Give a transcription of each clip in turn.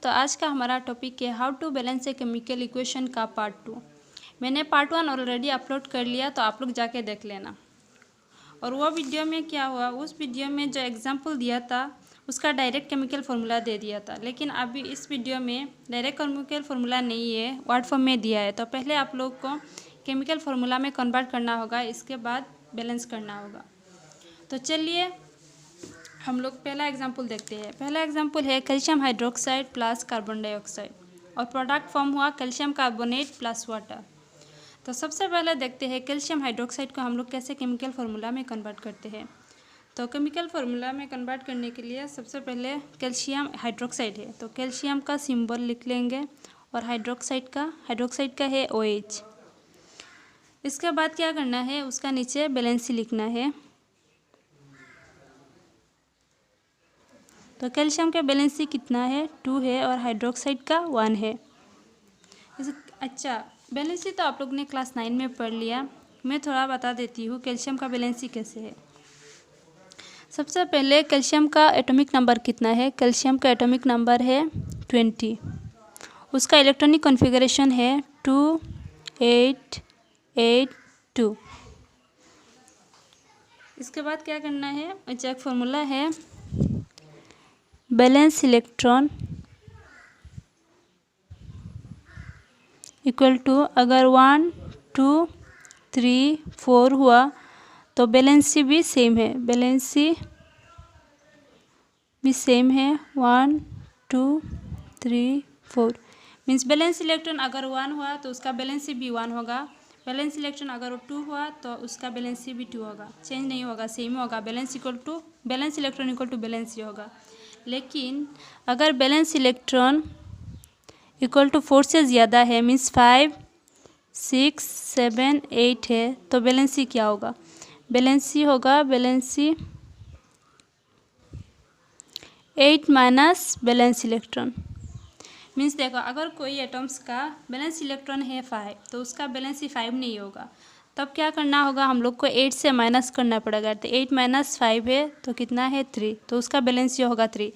तो आज का हमारा टॉपिक है how to balance a chemical equation का पार्ट 2। मैंने पार्ट 1 ऑलरेडी अपलोड कर लिया, तो आप लोग जाके देख लेना। और वो वीडियो में क्या हुआ, उस वीडियो में जो एग्जांपल दिया था उसका डायरेक्ट केमिकल फार्मूला दे दिया था, लेकिन अभी इस वीडियो में डायरेक्ट केमिकल फार्मूला नहीं है, वर्ड फॉर्म में दिया है। तो पहले आप लोग को केमिकल फार्मूला में कन्वर्ट करना होगा, इसके बाद बैलेंस करना होगा। तो चलिए हम लोग पहला एग्जाम्पल देखते हैं। पहला एग्जाम्पल है calcium hydroxide plus carbon dioxide और प्रोडक्ट फॉर्म हुआ कैल्शियम कार्बोनेट प्लस वाटर। तो सबसे पहले देखते हैं कैल्शियम हाइड्रोक्साइड को हम लोग कैसे केमिकल फार्मूला में कन्वर्ट करते हैं। तो केमिकल फार्मूला में कन्वर्ट करने के लिए सबसे पहले कैल्शियम हाइड्रोक्साइड है तो कैल्शियम का सिंबल लिख लेंगे और हाइड्रोक्साइड का है OH। इसके बाद क्या करना है, उसका नीचे बैलेंसी लिखना है। तो कैल्शियम का बैलेंसी कितना है, 2 है और हाइड्रोक्साइड का 1 है। अच्छा, बैलेंसी तो आप लोग ने क्लास 9 में पढ़ लिया, मैं थोड़ा बता देती हूँ कैल्शियम का बैलेंसी कैसे है। सबसे पहले कैल्शियम का एटॉमिक नंबर कितना है, कैल्शियम का एटॉमिक नंबर है 20। उसका इलेक्ट्रॉनिक कॉन्फ़िगरेशन है 2 8 8 2। इसके बाद क्या करना है, एक फॉर्मूला है बैलेंस इलेक्ट्रॉन इक्वल टू, अगर 1 2 3 4 हुआ तो बैलेंसी भी सेम है, बैलेंसी भी सेम है 1 2 3 4। मीन्स बैलेंस इलेक्ट्रॉन अगर 1 हुआ तो उसका बैलेंसी भी 1 होगा, बैलेंस इलेक्ट्रॉन अगर 2 हुआ तो उसका बैलेंसी भी 2 होगा, चेंज नहीं होगा, सेम होगा। Balance electron equal to valency होगा। लेकिन अगर बैलेंस इलेक्ट्रॉन इक्वल टू 4 से ज़्यादा है, मीन्स 5 6 7 8 है, तो बैलेंसी क्या होगा, बैलेंसी होगा 8 माइनस बैलेंस इलेक्ट्रॉन। मीन्स देखो, अगर कोई एटम्स का बैलेंस इलेक्ट्रॉन है 5 तो उसका बैलेंसी 5 नहीं होगा, तब क्या करना होगा, हम लोग को 8 से माइनस करना पड़ेगा। तो 8 माइनस 5 है तो कितना है 3, तो उसका बैलेंसी होगा 3।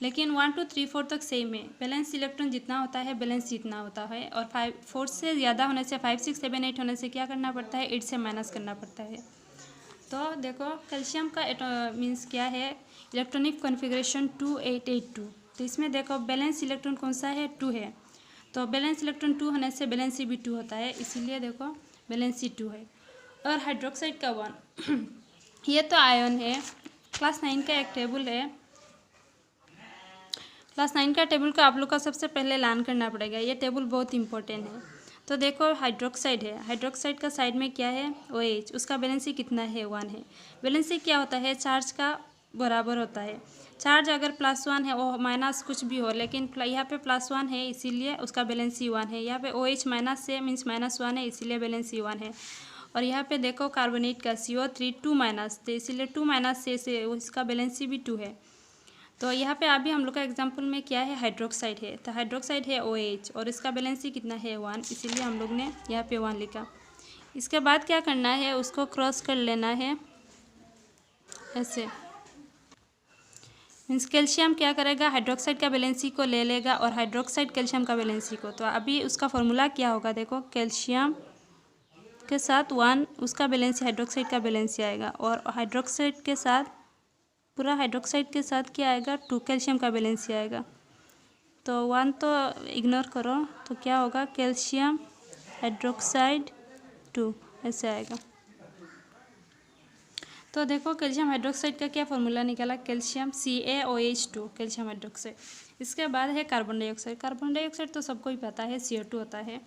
लेकिन 1 2 3 4 तक सेम है, बैलेंस इलेक्ट्रॉन जितना होता है बैलेंस इतना होता है। और 4 से ज़्यादा होने से, 5 6 7 8 होने से क्या करना पड़ता है, 8 से माइनस करना पड़ता है। तो देखो कैल्शियम का मीन्स क्या है, इलेक्ट्रॉनिक कॉन्फ़िगरेशन 2 8 8 2। तो इसमें देखो बैलेंस इलेक्ट्रॉन कौन सा है, 2 है, तो बैलेंस इलेक्ट्रॉन 2 होने से बैलेंसी भी 2 होता है, इसीलिए देखो बैलेंसी 2 है। और हाइड्रोक्साइड का 1 ये तो आयन है। क्लास 9 का एक टेबल है, क्लास 9 का टेबल को आप लोग का सबसे पहले लर्न करना पड़ेगा, ये टेबल बहुत इंपॉर्टेंट है। तो देखो हाइड्रोक्साइड है, हाइड्रोक्साइड का साइड में क्या है, OH, उसका बैलेंसी कितना है, 1 है। बैलेंसी क्या होता है, चार्ज का बराबर होता है। चार्ज अगर +1 है, वो माइनस कुछ भी हो, लेकिन यहाँ पे +1 है इसीलिए उसका बैलेंसी 1 है। यहाँ पे OH माइनस से मीन्स -1 है, इसीलिए बैलेंसी 1 है। और यहाँ पे देखो कार्बोनेट का CO3 2 माइनस, तो इसीलिए 2 माइनस से उसका बैलेंसी भी 2 है। तो यहाँ पे अभी हम लोग का एग्जाम्पल में क्या है, हाइड्रोक्साइड है, तो हाइड्रोक्साइड है OH और इसका बैलेंसी कितना है 1, इसीलिए हम लोग ने यहाँ पे 1 लिखा। इसके बाद क्या करना है, उसको क्रॉस कर लेना है ऐसे। मीन्स कैल्शियम क्या करेगा, हाइड्रोक्साइड का बैलेंसी को ले लेगा और हाइड्रोक्साइड कैल्शियम का बैलेंसी को। तो अभी उसका फॉर्मूला क्या होगा, देखो कैल्शियम के साथ 1 उसका बैलेंसी, हाइड्रोक्साइड का बैलेंसी आएगा, और हाइड्रोक्साइड के साथ पूरा हाइड्रोक्साइड के साथ क्या आएगा, 2 कैल्शियम का बैलेंसी आएगा। तो 1 तो इग्नोर करो, तो क्या होगा कैल्शियम हाइड्रोक्साइड 2 ऐसे आएगा। तो देखो कैल्शियम हाइड्रोक्साइड का क्या फॉर्मूला निकाला, कैल्शियम CaOH2 कैल्शियम हाइड्रोक्साइड। इसके बाद है कार्बन डाइऑक्साइड, कार्बन डाइऑक्साइड तो सबको ही पता है CO2 होता है।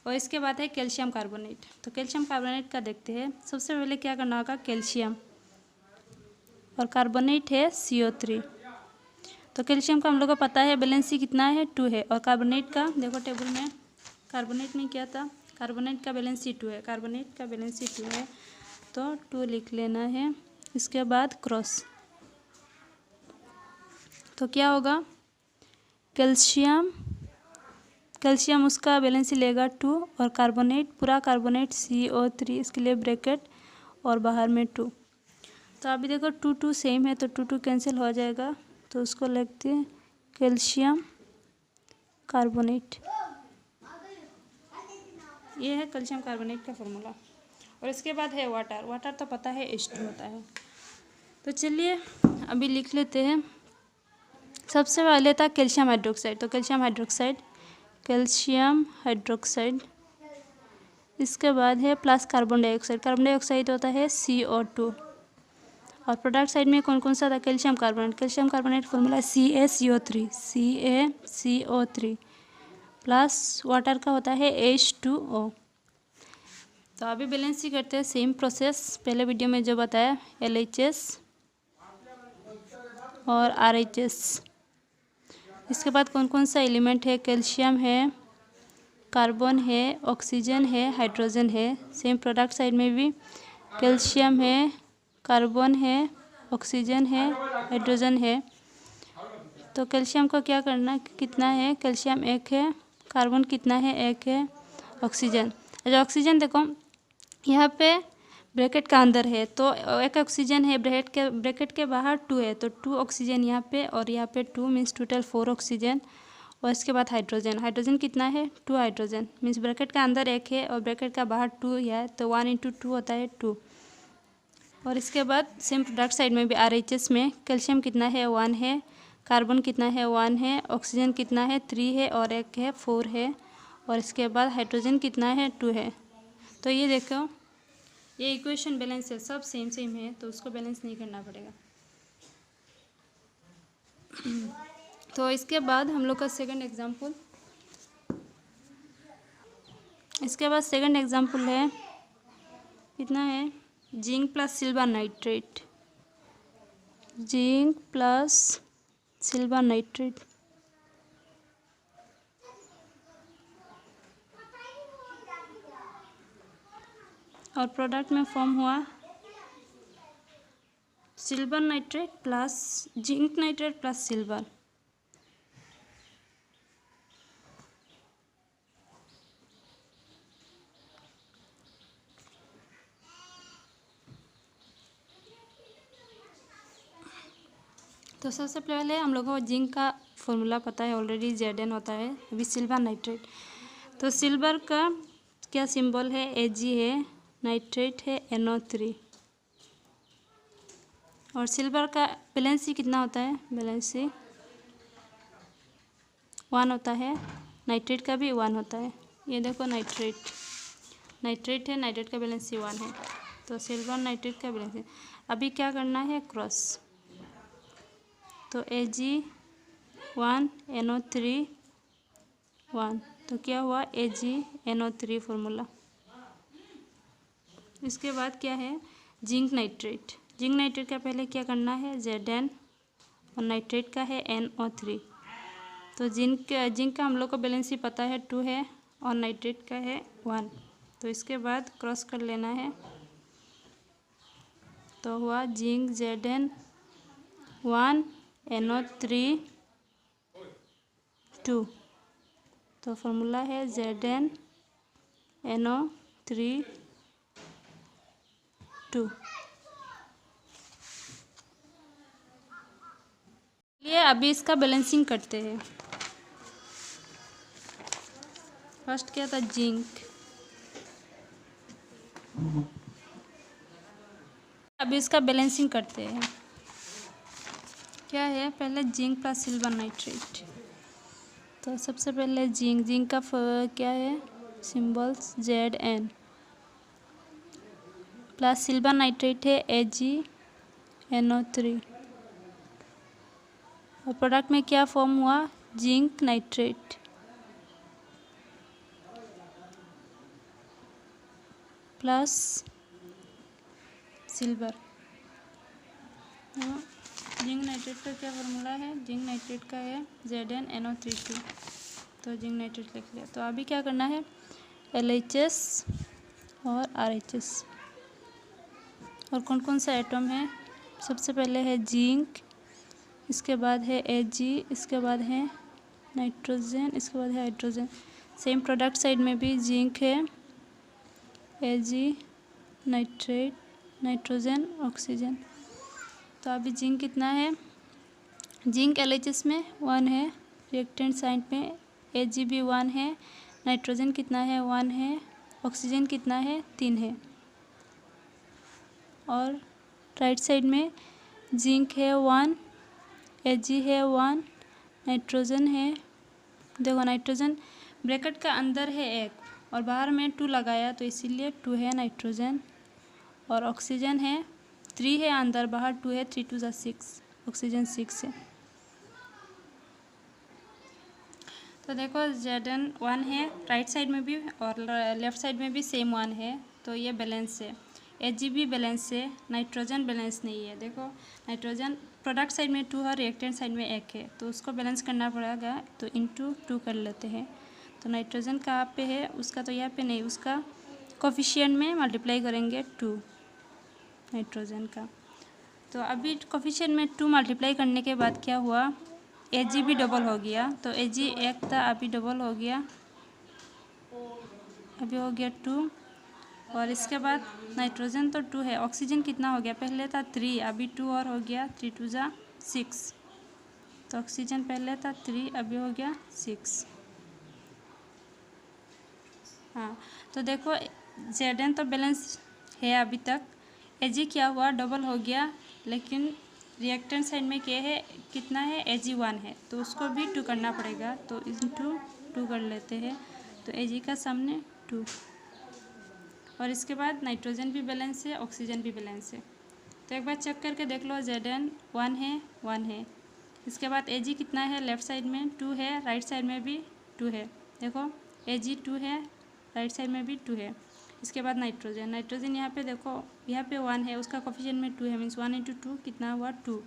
और इसके बाद है कैल्शियम कार्बोनेट। तो कैल्शियम कार्बोनेट का देखते हैं, सबसे पहले क्या करना होगा, कैल्शियम और कार्बोनेट है CO3। तो कैल्शियम का हम लोग को पता है बैलेंसी कितना है, 2 है। और कार्बोनेट का देखो टेबल में, कार्बोनेट में क्या था, कार्बोनेट का बैलेंसी 2 है, कार्बोनेट का बैलेंसी 2 है, तो 2 लिख लेना है। इसके बाद क्रॉस, तो क्या होगा कैल्शियम उसका बैलेंसी लेगा 2 और कार्बोनेट पूरा कार्बोनेट CO3, इसके लिए ब्रैकेट और बाहर में 2। तो अभी देखो 2 2 सेम है, तो 2 2 कैंसिल हो जाएगा, तो उसको लिखते हैं कैल्शियम कार्बोनेट। ये है कैल्शियम कार्बोनेट का फॉर्मूला। और इसके बाद है वाटर। वाटर तो पता है H2 होता है। तो चलिए अभी लिख लेते हैं। सबसे पहले था कैल्शियम हाइड्रोक्साइड। तो कैल्शियम हाइड्रोक्साइड। इसके बाद है plus carbon dioxide. Carbon dioxide होता है CO2। और प्रोडक्ट साइड में कौन कौन सा था? Calcium carbonate formula CaCO3 plus water का होता है H2O। तो अभी बैलेंस ही करते हैं, सेम प्रोसेस पहले वीडियो में जो बताया, LHS और RHS। इसके बाद कौन कौन सा एलिमेंट है? कैल्शियम है, कार्बन है, ऑक्सीजन है, हाइड्रोजन है। सेम प्रोडक्ट साइड में भी कैल्शियम है, कार्बन है, ऑक्सीजन है, हाइड्रोजन है। तो कैल्शियम को क्या करना, कितना है? कैल्शियम 1 है, कार्बन कितना है? 1 है, ऑक्सीजन। अच्छा ऑक्सीजन देखो यहाँ पे ब्रैकेट का अंदर है तो 1 ऑक्सीजन है, ब्रैकेट के बाहर 2 है तो 2 ऑक्सीजन यहाँ पे और यहाँ पे 2 मीन्स टोटल 4 ऑक्सीजन। और इसके बाद हाइड्रोजन कितना है? 2 हाइड्रोजन मीन्स ब्रैकेट का अंदर 1 है और ब्रैकेट का बाहर 2 है तो 1 × 2 होता है 2। और इसके बाद सेम प्रोडक्ट साइड में भी RHS में कैल्शियम कितना है? 1 है, कार्बन कितना है? 1 है, ऑक्सीजन कितना है? 3 है और 1 है 4 है। और इसके बाद हाइड्रोजन कितना है? 2 है। तो ये देखो ये इक्वेशन बैलेंस है, सब सेम है तो उसको बैलेंस नहीं करना पड़ेगा। तो इसके बाद हम लोग का सेकंड एग्जाम्पल, इसके बाद सेकंड एग्जाम्पल है कितना है? Zinc plus silver nitrate. Zinc plus silver nitrate. और प्रोडक्ट में फॉर्म हुआ silver nitrate plus zinc nitrate plus silver. तो सबसे पहले हम लोगों को जिंक का फॉर्मूला पता है ऑलरेडी, Zn होता है। अभी सिल्वर नाइट्रेट, तो सिल्वर का क्या सिंबल है? Ag है, नाइट्रेट है NO3। और सिल्वर का बैलेंसी कितना होता है? बैलेंसी 1 होता है, नाइट्रेट का भी 1 होता है। ये देखो नाइट्रेट है, नाइट्रेट का बैलेंसी 1 है तो सिल्वर नाइट्रेट का बैलेंसी। अभी क्या करना है? क्रॉस। तो Ag1 NO3 1 तो क्या हुआ? AgNO3 formula. इसके बाद क्या है? जिंक नाइट्रेट का पहले क्या करना है? Zn और नाइट्रेट का है NO3। तो जिंक का हम लोग को बैलेंस ही पता है 2 है और नाइट्रेट का है 1। तो इसके बाद क्रॉस कर लेना है तो हुआ जिंक Zn 1 NO3 2। तो फॉर्मूला है Zn NO3 2। ये अभी इसका बैलेंसिंग करते हैं। फर्स्ट क्या था? जिंक। अभी इसका बैलेंसिंग करते हैं। क्या है? पहले जिंक प्लस सिल्वर नाइट्रेट। तो सबसे पहले जिंक का क्या है? Symbols Zn plus silver nitrate है AgNO3। और प्रोडक्ट में क्या फॉर्म हुआ? Zinc nitrate plus silver. Zinc nitrate का क्या फॉर्मूला है? जिंक नाइट्रेट का है Zn NO3 2। तो जिंक नाइट्रेट लिख लिया। तो अभी क्या करना है? LHS और RHS। और कौन कौन सा एटम है? सबसे पहले है जिंक, इसके बाद है Ag, इसके बाद है नाइट्रोजन, इसके बाद है हाइड्रोजन। सेम प्रोडक्ट साइड में भी जिंक है, Ag, नाइट्रेट, नाइट्रोजन, ऑक्सीजन। तो अभी जिंक कितना है? जिंक LHS में 1 है, रिएक्टेंट साइड में Ag भी 1 है, नाइट्रोजन कितना है 1 है, ऑक्सीजन कितना है 3 है। और राइट साइड में जिंक है 1, Ag है 1, नाइट्रोजन है, देखो नाइट्रोजन ब्रैकेट का अंदर है 1 और बाहर में 2 लगाया तो इसीलिए 2 है नाइट्रोजन। और ऑक्सीजन है 3 है अंदर, बाहर 2 है, 3 2 6, ऑक्सीजन 6 है। तो देखो Zn 1 है राइट साइड में भी और लेफ्ट साइड में भी सेम 1 है, तो ये बैलेंस है। Ag भी बैलेंस है, नाइट्रोजन बैलेंस नहीं है। देखो नाइट्रोजन प्रोडक्ट साइड में 2 है, रिएक्टेंट साइड में 1 है, तो उसको बैलेंस करना पड़ेगा, तो इंटू 2 कर लेते हैं। तो नाइट्रोजन कहाँ पे है उसका, तो यहाँ पे नहीं, उसका कोफिशिएंट में मल्टीप्लाई करेंगे 2 नाइट्रोजन का। तो अभी कोफिशिएंट में 2 मल्टीप्लाई करने के बाद क्या हुआ, Ag भी डबल हो गया, तो Ag 1 था अभी डबल हो गया, अभी हो गया 2। और इसके बाद नाइट्रोजन तो 2 है, ऑक्सीजन कितना हो गया, पहले था 3 अभी 2 और हो गया, 3 2 6। तो ऑक्सीजन पहले था 3 अभी हो गया 6। हाँ, तो देखो Zn तो बैलेंस है अभी तक, Ag क्या हुआ डबल हो गया, लेकिन रिएक्टेंट साइड में क्या है कितना है, Ag 1 है, तो उसको भी 2 करना पड़ेगा, तो इंटू 2 कर लेते हैं। तो Ag का सामने 2। और इसके बाद नाइट्रोजन भी बैलेंस है, ऑक्सीजन भी बैलेंस है। तो एक बार चेक करके देख लो, Zn 1 है 1 है। इसके बाद Ag कितना है, लेफ्ट साइड में 2 है, राइट साइड में भी 2 है। देखो Ag 2 है, राइट साइड में भी 2 है। इसके बाद नाइट्रोजन यहाँ पे देखो, यहाँ पे 1 है, उसका कोफिशिएंट में 2 है, मीन्स 1 × 2 कितना हुआ 2।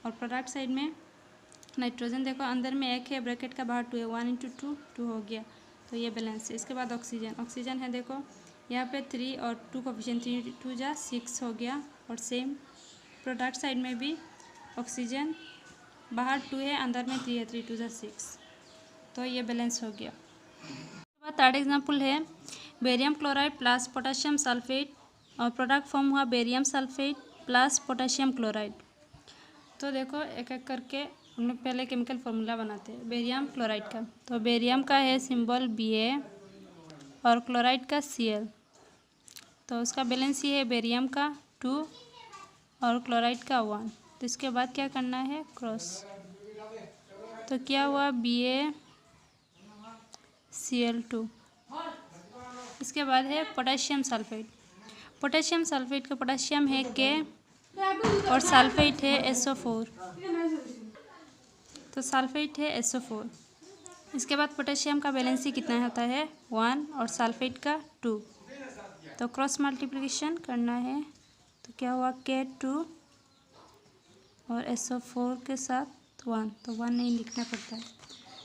और प्रोडक्ट साइड में नाइट्रोजन देखो अंदर में 1 है, ब्रैकेट का बाहर 2 है, 1 × 2 2 हो गया, तो ये बैलेंस है। इसके बाद ऑक्सीजन है, देखो यहाँ पे 3 और 2 कोफिशिएंट, 3 2 6 हो गया। और सेम प्रोडक्ट साइड में भी ऑक्सीजन बाहर 2 है, अंदर में 3 है, 3 2 6, तो ये बैलेंस हो गया। उसके बाद थर्ड एग्जाम्पल है barium chloride plus potassium sulphate, और प्रोडक्ट फॉर्म हुआ barium sulphate plus potassium chloride. तो देखो एक एक करके हम लोग पहले केमिकल फार्मूला बनाते हैं बेरियम क्लोराइड का। तो बेरियम का है सिंबल Ba और क्लोराइड का Cl। तो उसका बैलेंस ये है बेरियम का 2 और क्लोराइड का 1। तो इसके बाद क्या करना है, क्रॉस। तो क्या हुआ BaCl2। इसके बाद है पोटेशियम सल्फेट का पोटेशियम है K और सल्फेट है SO4। तो सल्फेट है SO4। इसके बाद पोटेशियम का बैलेंसी कितना होता है 1 और सल्फेट का 2। तो क्रॉस मल्टीप्लिकेशन करना है, तो क्या हुआ K2 और SO4 के साथ 1, तो 1 नहीं लिखना पड़ता है।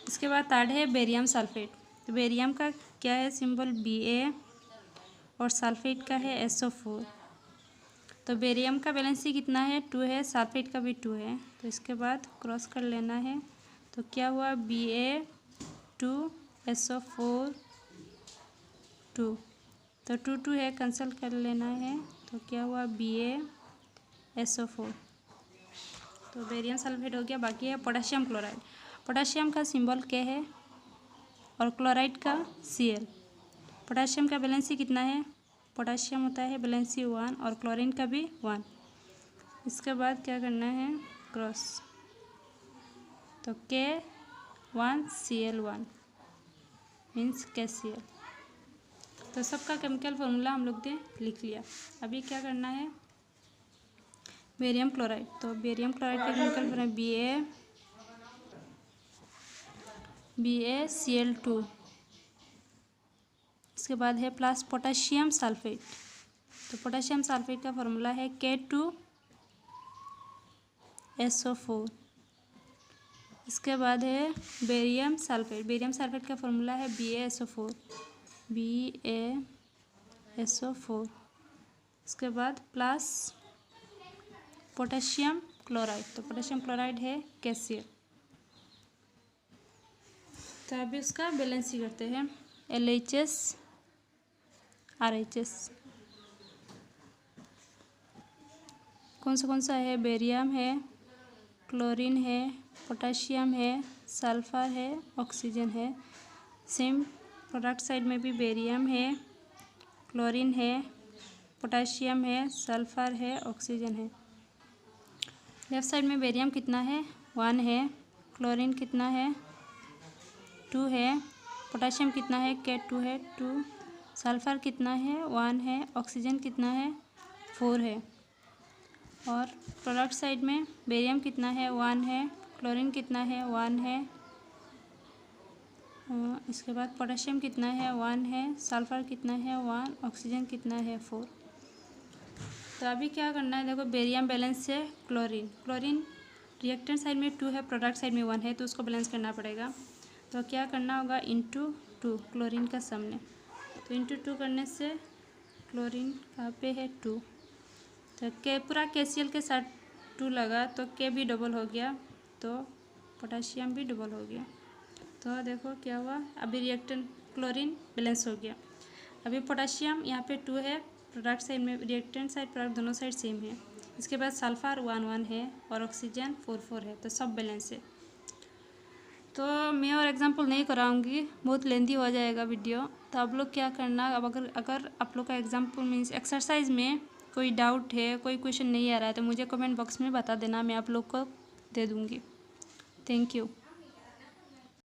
इसके बाद थर्ड है बेरियम सल्फेट। तो बेरियम का क्या है सिंबल Ba और सल्फेट का है SO4। तो बेरियम का बैलेंसी कितना है 2 है, सल्फेट का भी 2 है, तो इसके बाद क्रॉस कर लेना है। तो क्या हुआ Ba2 SO4 2, तो 2 2 है, कैंसिल कर लेना है। तो क्या हुआ BaSO4। तो बेरियम सल्फेट हो गया। बाकी है पोटेशियम क्लोराइड। पोटेशियम का सिंबल K है और क्लोराइड का Cl। पोटेशियम का बैलेंसी कितना है, पोटेशियम होता है बैलेंसी 1 और क्लोरीन का भी 1। इसके बाद क्या करना है, क्रॉस। तो K1Cl1 मीन्स KCl। तो सबका केमिकल फार्मूला हम लोग ने लिख लिया। अभी क्या करना है, बेरियम क्लोराइड। तो बेरियम क्लोराइड का केमिकल फार्मूला BaCl2। इसके बाद है प्लस पोटेशियम सल्फेट। तो पोटेशियम सल्फेट का फार्मूला है K2SO4। इसके बाद है बेरियम सल्फेट का फार्मूला है BaSO4। इसके बाद प्लस पोटेशियम क्लोराइड। तो पोटेशियम क्लोराइड है KCl। तो अभी उसका बैलेंस ही करते हैं, LHS RHS। कौन सा है, बेरियम है, क्लोरीन है, पोटेशियम है, सल्फर है, ऑक्सीजन है। सेम प्रोडक्ट साइड में भी बेरियम है, क्लोरीन है, पोटेशियम है, सल्फर है, ऑक्सीजन है। लेफ्ट साइड में बेरियम कितना है 1 है, क्लोरीन कितना है 2 है, पोटेशियम कितना है K2 है 2, सल्फर कितना है 1 है, ऑक्सीजन कितना है 4 है। और प्रोडक्ट साइड में बेरियम कितना है 1 है, क्लोरीन कितना है 1 है, इसके बाद पोटेशियम कितना है 1 है, सल्फर कितना है 1, ऑक्सीजन कितना है 4। तो अभी क्या करना है, देखो बेरियम बैलेंस से क्लोरीन रिएक्टेंट साइड में 2 है, प्रोडक्ट साइड में 1 है, तो उसको बैलेंस करना पड़ेगा। तो क्या करना होगा इंटू 2 क्लोरीन का सामने, तो इंटू 2 करने से क्लोरीन कहाँ पे है 2, तो के पूरा KCl के साथ 2 लगा तो के भी डबल हो गया, तो पोटेशियम भी डबल हो गया। तो देखो क्या हुआ, अभी रिएक्टेंट क्लोरीन बैलेंस हो गया। अभी पोटेशियम यहाँ पे 2 है, प्रोडक्ट साइड में रिएक्टेंट साइड प्रोडक्ट दोनों साइड सेम है। इसके बाद सल्फर 1 है और ऑक्सीजन 4 है, तो सब बैलेंस है। तो मैं और एग्जांपल नहीं कराऊंगी, बहुत लेंथी हो जाएगा वीडियो। तो आप लोग क्या करना, अब अगर आप लोग का एग्जांपल मीन्स एक्सरसाइज में कोई डाउट है, कोई क्वेश्चन नहीं आ रहा है, तो मुझे कमेंट बॉक्स में बता देना, मैं आप लोग को दे दूँगी। Thank you.